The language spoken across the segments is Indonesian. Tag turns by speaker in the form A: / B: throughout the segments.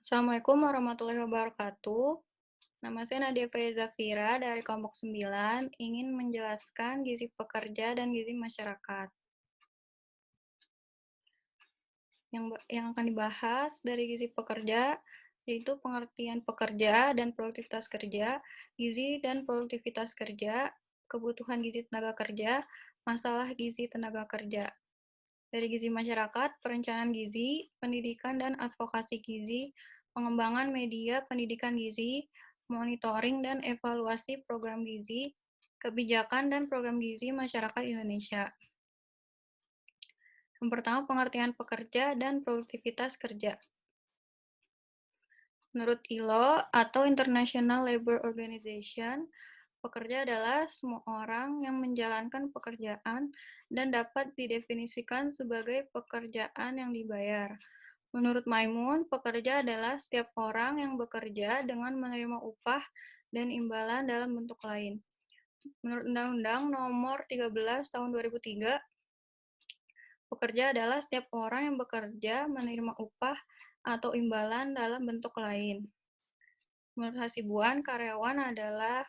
A: Assalamualaikum warahmatullahi wabarakatuh. Nama saya Nadia Faiza Zafira dari kelompok 9 ingin menjelaskan gizi pekerja dan gizi masyarakat. Yang akan dibahas dari gizi pekerja yaitu pengertian pekerja dan produktivitas kerja, gizi dan produktivitas kerja, kebutuhan gizi tenaga kerja, masalah gizi tenaga kerja. Dari gizi masyarakat, perencanaan gizi, pendidikan dan advokasi gizi, pengembangan media pendidikan gizi, monitoring dan evaluasi program gizi, kebijakan dan program gizi masyarakat Indonesia. Yang pertama, pengertian pekerja dan produktivitas kerja. Menurut ILO atau International Labour Organization, pekerja adalah semua orang yang menjalankan pekerjaan dan dapat didefinisikan sebagai pekerjaan yang dibayar. Menurut Maimun, pekerja adalah setiap orang yang bekerja dengan menerima upah dan imbalan dalam bentuk lain. Menurut Undang-Undang Nomor 13 Tahun 2003, pekerja adalah setiap orang yang bekerja menerima upah atau imbalan dalam bentuk lain. Menurut Hasibuan, karyawan adalah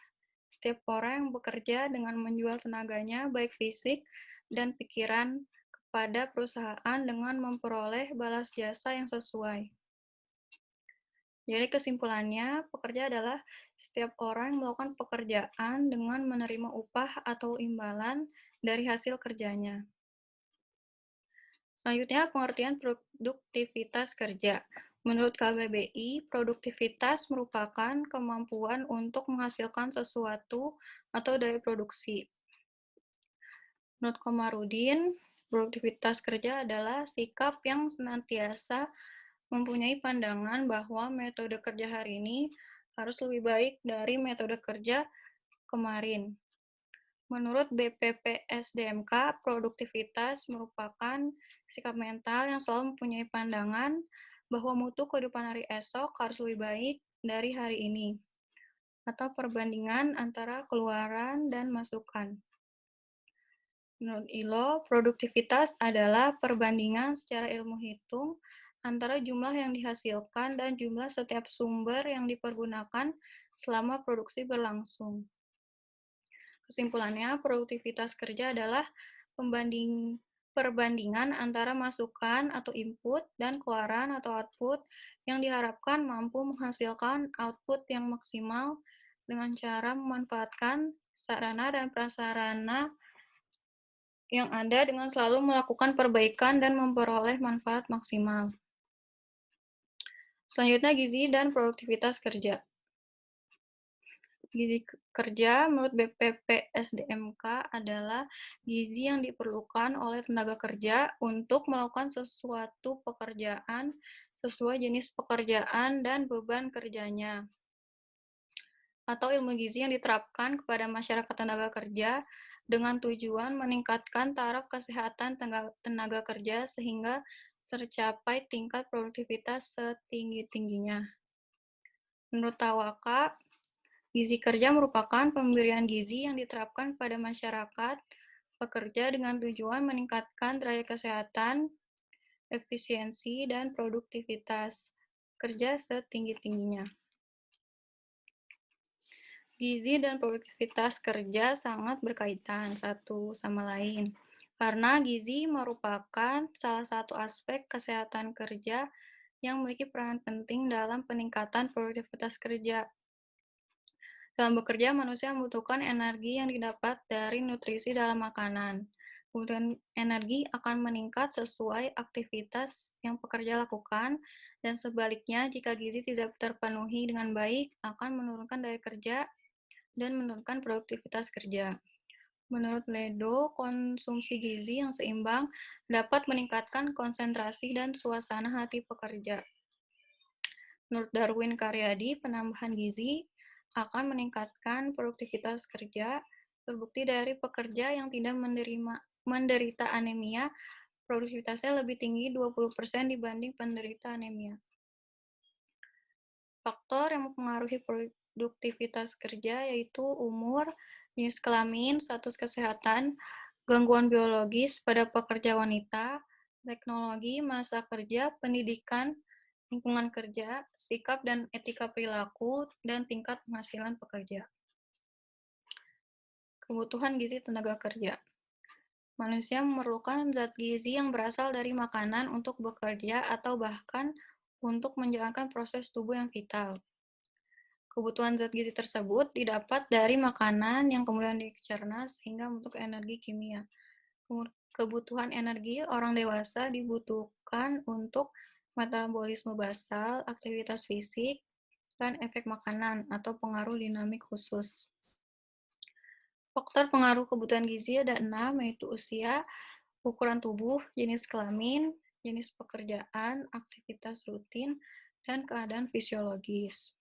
A: setiap orang yang bekerja dengan menjual tenaganya, baik fisik dan pikiran, kepada perusahaan dengan memperoleh balas jasa yang sesuai. Jadi kesimpulannya, pekerja adalah setiap orang yang melakukan pekerjaan dengan menerima upah atau imbalan dari hasil kerjanya. Selanjutnya, pengertian produktivitas kerja. Menurut KBBI, produktivitas merupakan kemampuan untuk menghasilkan sesuatu atau daya produksi. Menurut Komarudin, produktivitas kerja adalah sikap yang senantiasa mempunyai pandangan bahwa metode kerja hari ini harus lebih baik dari metode kerja kemarin. Menurut BPPSDMK, produktivitas merupakan sikap mental yang selalu mempunyai pandangan bahwa mutu kehidupan hari esok harus lebih baik dari hari ini, atau perbandingan antara keluaran dan masukan. Menurut ILO, produktivitas adalah perbandingan secara ilmu hitung antara jumlah yang dihasilkan dan jumlah setiap sumber yang dipergunakan selama produksi berlangsung. Kesimpulannya, produktivitas kerja adalah perbandingan antara masukan atau input dan keluaran atau output yang diharapkan mampu menghasilkan output yang maksimal dengan cara memanfaatkan sarana dan prasarana yang ada dengan selalu melakukan perbaikan dan memperoleh manfaat maksimal. Selanjutnya, gizi dan produktivitas kerja. Gizi kerja menurut BPPSDMK adalah gizi yang diperlukan oleh tenaga kerja untuk melakukan sesuatu pekerjaan sesuai jenis pekerjaan dan beban kerjanya. Atau ilmu gizi yang diterapkan kepada masyarakat tenaga kerja dengan tujuan meningkatkan taraf kesehatan tenaga kerja sehingga tercapai tingkat produktivitas setinggi-tingginya. Menurut Tawaka, gizi kerja merupakan pemberian gizi yang diterapkan pada masyarakat pekerja dengan tujuan meningkatkan derajat kesehatan, efisiensi, dan produktivitas kerja setinggi-tingginya. Gizi dan produktivitas kerja sangat berkaitan satu sama lain, karena gizi merupakan salah satu aspek kesehatan kerja yang memiliki peran penting dalam peningkatan produktivitas kerja. Dalam bekerja, manusia membutuhkan energi yang didapat dari nutrisi dalam makanan. Kebutuhan energi akan meningkat sesuai aktivitas yang pekerja lakukan, dan sebaliknya, jika gizi tidak terpenuhi dengan baik, akan menurunkan daya kerja dan menurunkan produktivitas kerja. Menurut Ledo, konsumsi gizi yang seimbang dapat meningkatkan konsentrasi dan suasana hati pekerja. Menurut Darwin Karyadi, penambahan gizi akan meningkatkan produktivitas kerja. Terbukti dari pekerja yang tidak menderita anemia, produktivitasnya lebih tinggi 20% dibanding penderita anemia. Faktor yang mempengaruhi produktivitas kerja yaitu umur, jenis kelamin, status kesehatan, gangguan biologis pada pekerja wanita, teknologi, masa kerja, pendidikan, lingkungan kerja, sikap dan etika perilaku, dan tingkat penghasilan pekerja. Kebutuhan gizi tenaga kerja. Manusia memerlukan zat gizi yang berasal dari makanan untuk bekerja atau bahkan untuk menjalankan proses tubuh yang vital. Kebutuhan zat gizi tersebut didapat dari makanan yang kemudian dicerna sehingga membentuk energi kimia. Kebutuhan energi orang dewasa dibutuhkan untuk metabolisme basal, aktivitas fisik, dan efek makanan atau pengaruh dinamik khusus. Faktor pengaruh kebutuhan gizi ada 6, yaitu usia, ukuran tubuh, jenis kelamin, jenis pekerjaan, aktivitas rutin, dan keadaan fisiologis.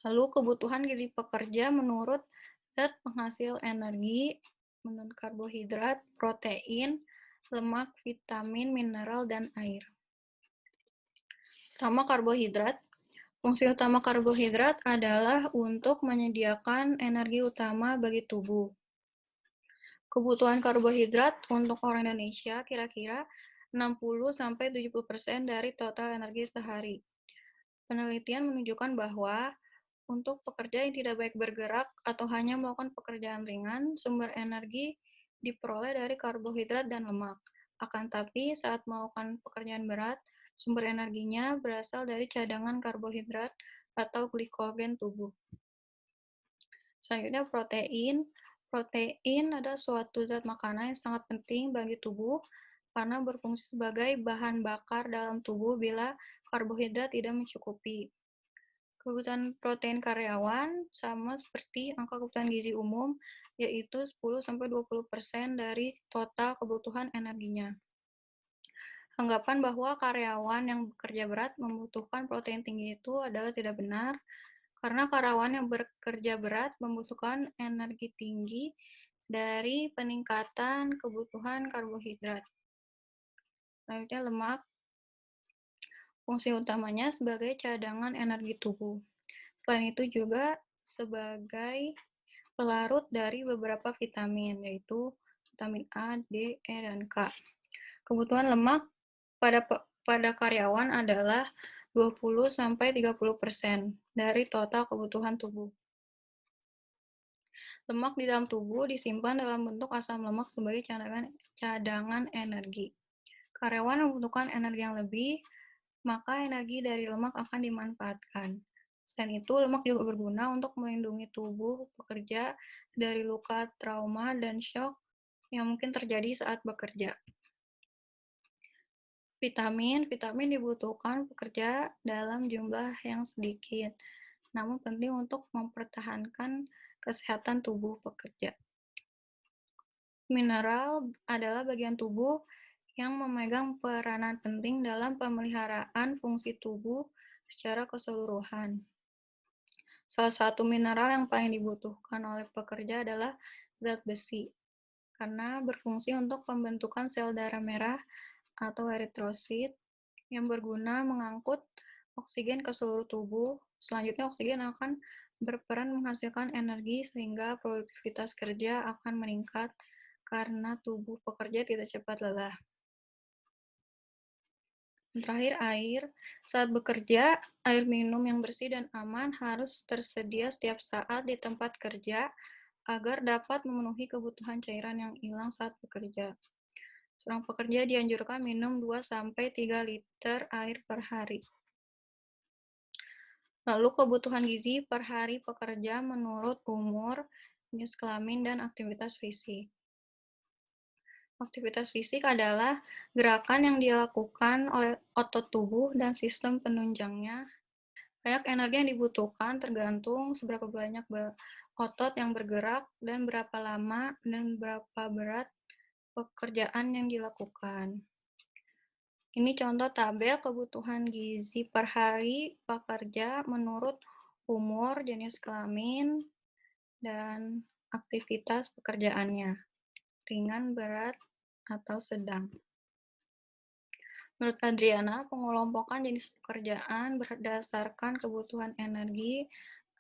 A: Lalu kebutuhan gizi pekerja menurut zat penghasil energi, menurut karbohidrat, protein, lemak, vitamin, mineral, dan air. Pertama, karbohidrat. Fungsi utama karbohidrat adalah untuk menyediakan energi utama bagi tubuh. Kebutuhan karbohidrat untuk orang Indonesia kira-kira 60-70% dari total energi sehari. Penelitian menunjukkan bahwa untuk pekerja yang tidak baik bergerak atau hanya melakukan pekerjaan ringan, sumber energi diperoleh dari karbohidrat dan lemak. Akan tapi saat melakukan pekerjaan berat, sumber energinya berasal dari cadangan karbohidrat atau glikogen tubuh. Selanjutnya protein. Protein adalah suatu zat makanan yang sangat penting bagi tubuh karena berfungsi sebagai bahan bakar dalam tubuh bila karbohidrat tidak mencukupi. Kebutuhan protein karyawan sama seperti angka kebutuhan gizi umum, yaitu 10-20% dari total kebutuhan energinya. Anggapan bahwa karyawan yang bekerja berat membutuhkan protein tinggi itu adalah tidak benar, karena karyawan yang bekerja berat membutuhkan energi tinggi dari peningkatan kebutuhan karbohidrat. Selanjutnya lemak. Fungsi utamanya sebagai cadangan energi tubuh. Selain itu juga sebagai pelarut dari beberapa vitamin, yaitu vitamin A, D, E, dan K. Kebutuhan lemak pada karyawan adalah 20-30% dari total kebutuhan tubuh. Lemak di dalam tubuh disimpan dalam bentuk asam lemak sebagai cadangan energi. Karyawan membutuhkan energi yang lebih, maka energi dari lemak akan dimanfaatkan. Selain itu, lemak juga berguna untuk melindungi tubuh pekerja dari luka, trauma, dan shock yang mungkin terjadi saat bekerja. Vitamin dibutuhkan pekerja dalam jumlah yang sedikit, namun penting untuk mempertahankan kesehatan tubuh pekerja. Mineral adalah bagian tubuh yang memegang peranan penting dalam pemeliharaan fungsi tubuh secara keseluruhan. Salah satu mineral yang paling dibutuhkan oleh pekerja adalah zat besi, karena berfungsi untuk pembentukan sel darah merah atau eritrosit yang berguna mengangkut oksigen ke seluruh tubuh. Selanjutnya, oksigen akan berperan menghasilkan energi sehingga produktivitas kerja akan meningkat karena tubuh pekerja tidak cepat lelah. Terakhir, air. Saat bekerja, air minum yang bersih dan aman harus tersedia setiap saat di tempat kerja agar dapat memenuhi kebutuhan cairan yang hilang saat bekerja. Seorang pekerja dianjurkan minum 2-3 liter air per hari. Lalu kebutuhan gizi per hari pekerja menurut umur, jenis kelamin, dan aktivitas fisik. Aktivitas fisik adalah gerakan yang dilakukan oleh otot tubuh dan sistem penunjangnya. Banyak energi yang dibutuhkan tergantung seberapa banyak otot yang bergerak dan berapa lama dan berapa berat pekerjaan yang dilakukan. Ini contoh tabel kebutuhan gizi per hari pekerja menurut umur, jenis kelamin, dan aktivitas pekerjaannya, ringan, berat, atau sedang. Menurut Adriana, pengelompokan jenis pekerjaan berdasarkan kebutuhan energi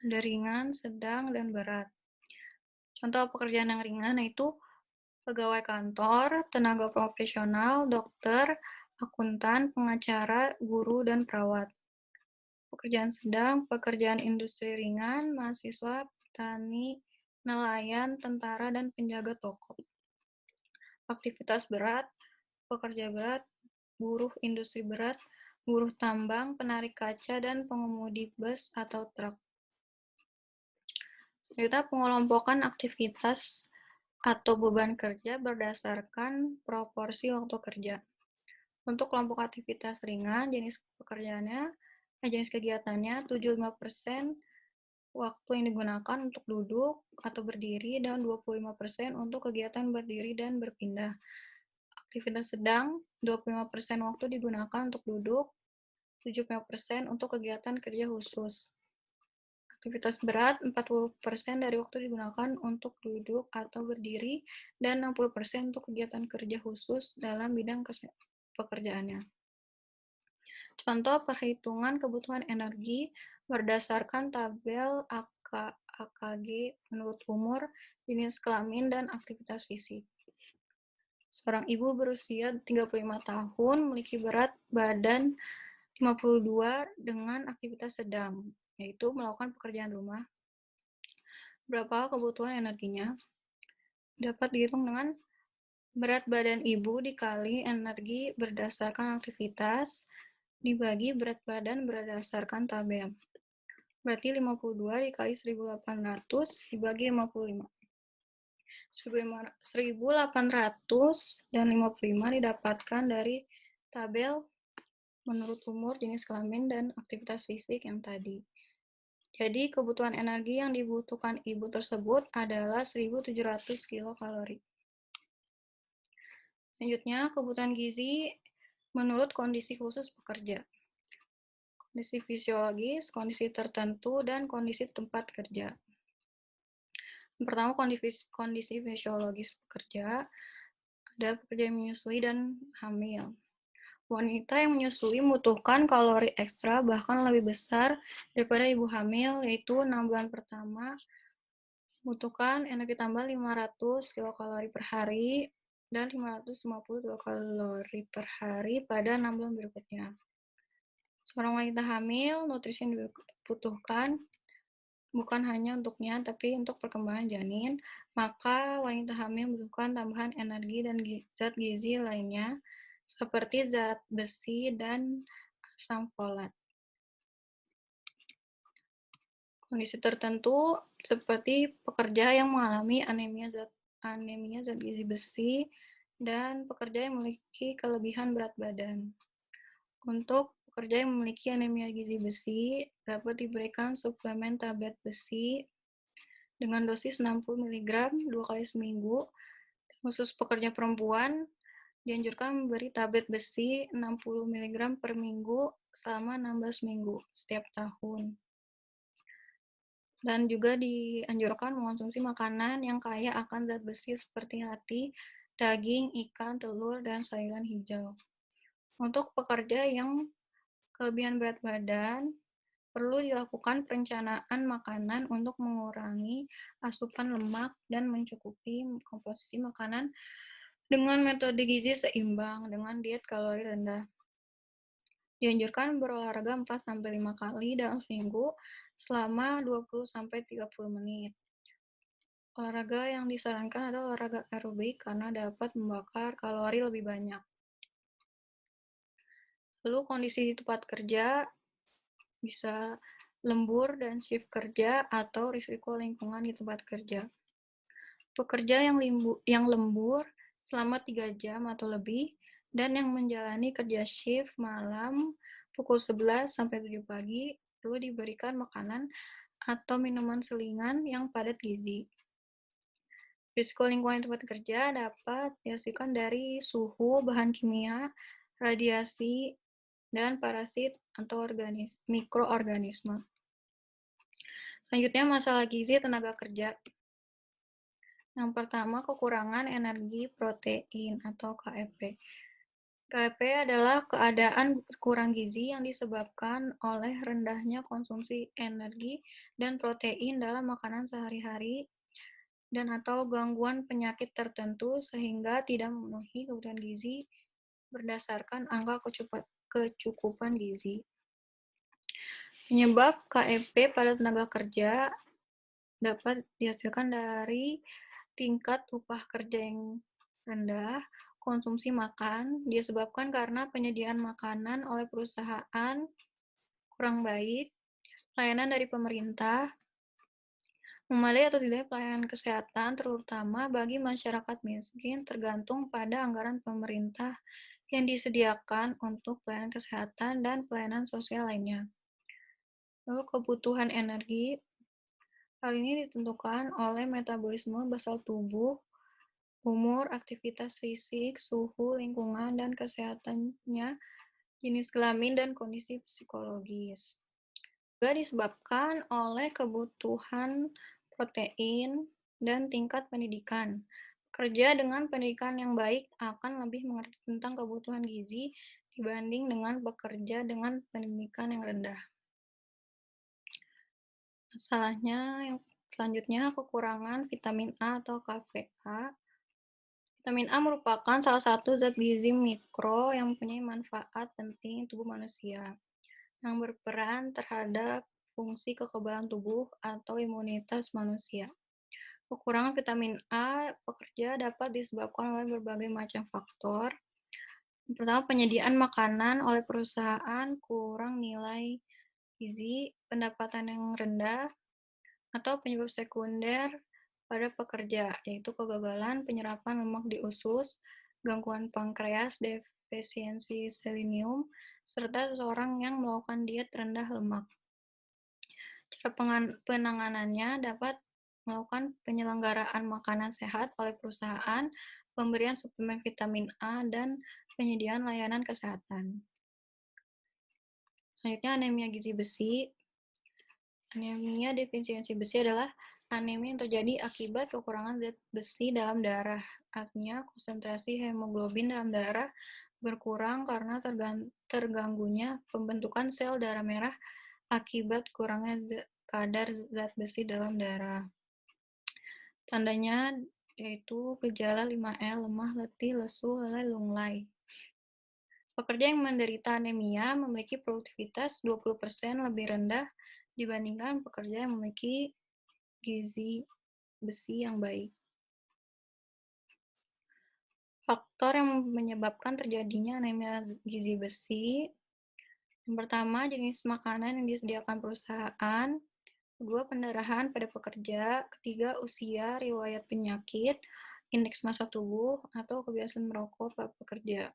A: ada ringan, sedang, dan berat. Contoh pekerjaan yang ringan yaitu pegawai kantor, tenaga profesional, dokter, akuntan, pengacara, guru, dan perawat. Pekerjaan sedang, pekerjaan industri ringan, mahasiswa, petani, nelayan, tentara, dan penjaga toko. Aktivitas berat, pekerja berat, buruh industri berat, buruh tambang, penarik kaca, dan pengemudi bus atau truk. Selanjutnya, pengelompokan aktivitas atau beban kerja berdasarkan proporsi waktu kerja. Untuk kelompok aktivitas ringan, jenis kegiatannya 75% waktu yang digunakan untuk duduk atau berdiri dan 25% untuk kegiatan berdiri dan berpindah. Aktivitas sedang, 25% waktu digunakan untuk duduk, 75% untuk kegiatan kerja khusus. Aktivitas berat, 40% dari waktu digunakan untuk duduk atau berdiri, dan 60% untuk kegiatan kerja khusus dalam bidang pekerjaannya. Contoh perhitungan kebutuhan energi berdasarkan tabel AKG menurut umur, jenis kelamin, dan aktivitas fisik. Seorang ibu berusia 35 tahun memiliki berat badan 52 dengan aktivitas sedang, yaitu melakukan pekerjaan rumah. Berapa kebutuhan energinya? Dapat dihitung dengan berat badan ibu dikali energi berdasarkan aktivitas dibagi berat badan berdasarkan tabel. Berarti 52 dikali 1800 dibagi 55. 1800 dan 55 didapatkan dari tabel menurut umur, jenis kelamin, dan aktivitas fisik yang tadi. Jadi, kebutuhan energi yang dibutuhkan ibu tersebut adalah 1700 kilokalori. Selanjutnya, kebutuhan gizi menurut kondisi khusus pekerja. Kondisi fisiologis, kondisi tertentu, dan kondisi tempat kerja. Yang pertama, kondisi fisiologis pekerja. Ada pekerja yang menyusui dan hamil. Wanita yang menyusui membutuhkan kalori ekstra bahkan lebih besar daripada ibu hamil, yaitu 6 bulan pertama membutuhkan energi tambah 500 kilokalori per hari dan 550 kilokalori per hari pada 6 bulan berikutnya. Seorang wanita hamil, nutrisi yang dibutuhkan bukan hanya untuknya, tapi untuk perkembangan janin, maka wanita hamil membutuhkan tambahan energi dan zat gizi lainnya, seperti zat besi dan asam folat. Kondisi tertentu seperti pekerja yang mengalami anemia zat gizi besi dan pekerja yang memiliki kelebihan berat badan. Untuk pekerja yang memiliki anemia gizi besi dapat diberikan suplemen tablet besi dengan dosis 60 mg 2 kali seminggu. Khusus pekerja perempuan dianjurkan memberi tablet besi 60 mg per minggu selama 16 minggu setiap tahun. Dan juga dianjurkan mengonsumsi makanan yang kaya akan zat besi seperti hati, daging, ikan, telur, dan sayuran hijau. Untuk pekerja yang kelebihan berat badan, perlu dilakukan perencanaan makanan untuk mengurangi asupan lemak dan mencukupi komposisi makanan dengan metode gizi seimbang dengan diet kalori rendah. Dianjurkan berolahraga 4-5 kali dalam seminggu selama 20-30 menit. Olahraga yang disarankan adalah olahraga aerobik karena dapat membakar kalori lebih banyak. Lalu kondisi di tempat kerja bisa lembur dan shift kerja atau risiko lingkungan di tempat kerja. Pekerja yang lembur selama 3 jam atau lebih dan yang menjalani kerja shift malam pukul 11 sampai 7 pagi perlu diberikan makanan atau minuman selingan yang padat gizi. Risiko lingkungan di tempat kerja dapat dihasilkan dari suhu, bahan kimia, radiasi, dan parasit atau mikroorganisme. Selanjutnya, masalah gizi tenaga kerja. Yang pertama, kekurangan energi protein atau KEP. KEP adalah keadaan kurang gizi yang disebabkan oleh rendahnya konsumsi energi dan protein dalam makanan sehari-hari dan atau gangguan penyakit tertentu sehingga tidak memenuhi kebutuhan gizi berdasarkan angka kecukupan gizi. Penyebab KEP pada tenaga kerja dapat dihasilkan dari tingkat upah kerja yang rendah, konsumsi makan disebabkan karena penyediaan makanan oleh perusahaan kurang baik, layanan dari pemerintah, memadai atau tidaknya pelayanan kesehatan, terutama bagi masyarakat miskin, tergantung pada anggaran pemerintah yang disediakan untuk pelayanan kesehatan dan pelayanan sosial lainnya. Lalu kebutuhan energi, hal ini ditentukan oleh metabolisme basal tubuh, umur, aktivitas fisik, suhu, lingkungan, dan kesehatannya, jenis kelamin, dan kondisi psikologis. Juga disebabkan oleh kebutuhan protein dan tingkat pendidikan. Kerja dengan pendidikan yang baik akan lebih mengerti tentang kebutuhan gizi dibanding dengan bekerja dengan pendidikan yang rendah. Masalahnya yang selanjutnya kekurangan vitamin A atau KVA. Vitamin A merupakan salah satu zat gizi mikro yang mempunyai manfaat penting tubuh manusia, yang berperan terhadap fungsi kekebalan tubuh atau imunitas manusia. Kekurangan vitamin A pekerja dapat disebabkan oleh berbagai macam faktor. Yang pertama, penyediaan makanan oleh perusahaan kurang nilai gizi, pendapatan yang rendah, atau penyebab sekunder pada pekerja, yaitu kegagalan penyerapan lemak di usus, gangguan pankreas, defisiensi selenium, serta seseorang yang melakukan diet rendah lemak. Cara penanganannya dapat melakukan penyelenggaraan makanan sehat oleh perusahaan, pemberian suplemen vitamin A, dan penyediaan layanan kesehatan. Selanjutnya, anemia gizi besi. Anemia defisiensi besi adalah anemia yang terjadi akibat kekurangan zat besi dalam darah. Artinya, konsentrasi hemoglobin dalam darah berkurang karena terganggunya pembentukan sel darah merah akibat kurangnya kadar zat besi dalam darah. Tandanya yaitu gejala 5L, lemah, letih, lesu, lelah, lunglai. Pekerja yang menderita anemia memiliki produktivitas 20% lebih rendah dibandingkan pekerja yang memiliki gizi besi yang baik. Faktor yang menyebabkan terjadinya anemia gizi besi. Yang pertama, jenis makanan yang disediakan perusahaan. Kedua, pendarahan pada pekerja. Ketiga, usia, riwayat penyakit, indeks massa tubuh, atau kebiasaan merokok pada pekerja.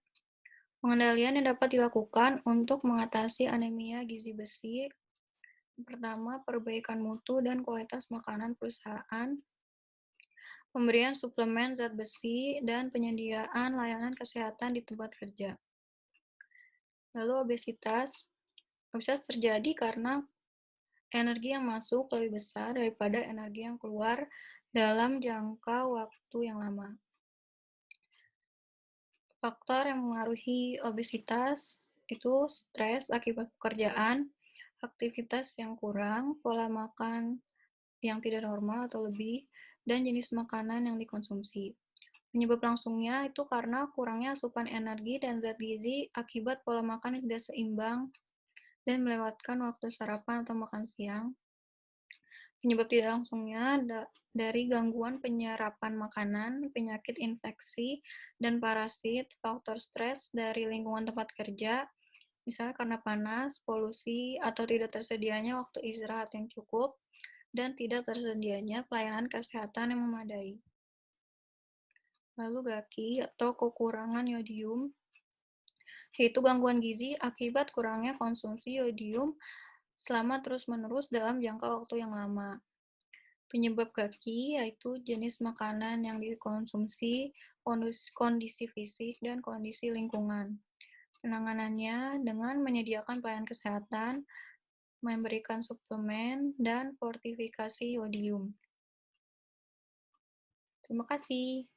A: Pengendalian yang dapat dilakukan untuk mengatasi anemia gizi besi. Pertama, perbaikan mutu dan kualitas makanan perusahaan, pemberian suplemen zat besi, dan penyediaan layanan kesehatan di tempat kerja. Lalu obesitas. Obesitas terjadi karena energi yang masuk lebih besar daripada energi yang keluar dalam jangka waktu yang lama. Faktor yang mengaruhi obesitas itu stres akibat pekerjaan, aktivitas yang kurang, pola makan yang tidak normal atau lebih, dan jenis makanan yang dikonsumsi. Penyebab langsungnya itu karena kurangnya asupan energi dan zat gizi akibat pola makan yang tidak seimbang dan melewatkan waktu sarapan atau makan siang. Penyebab tidak langsungnya dari gangguan penyerapan makanan, penyakit infeksi, dan parasit, faktor stres dari lingkungan tempat kerja, misalnya karena panas, polusi, atau tidak tersedianya waktu istirahat yang cukup, dan tidak tersedianya pelayanan kesehatan yang memadai. Lalu GAKI atau kekurangan yodium, yaitu gangguan gizi akibat kurangnya konsumsi yodium selama terus-menerus dalam jangka waktu yang lama. Penyebab GAKI yaitu jenis makanan yang dikonsumsi, kondisi fisik, dan kondisi lingkungan. Penanganannya dengan menyediakan pelayanan kesehatan, memberikan suplemen, dan fortifikasi yodium. Terima kasih.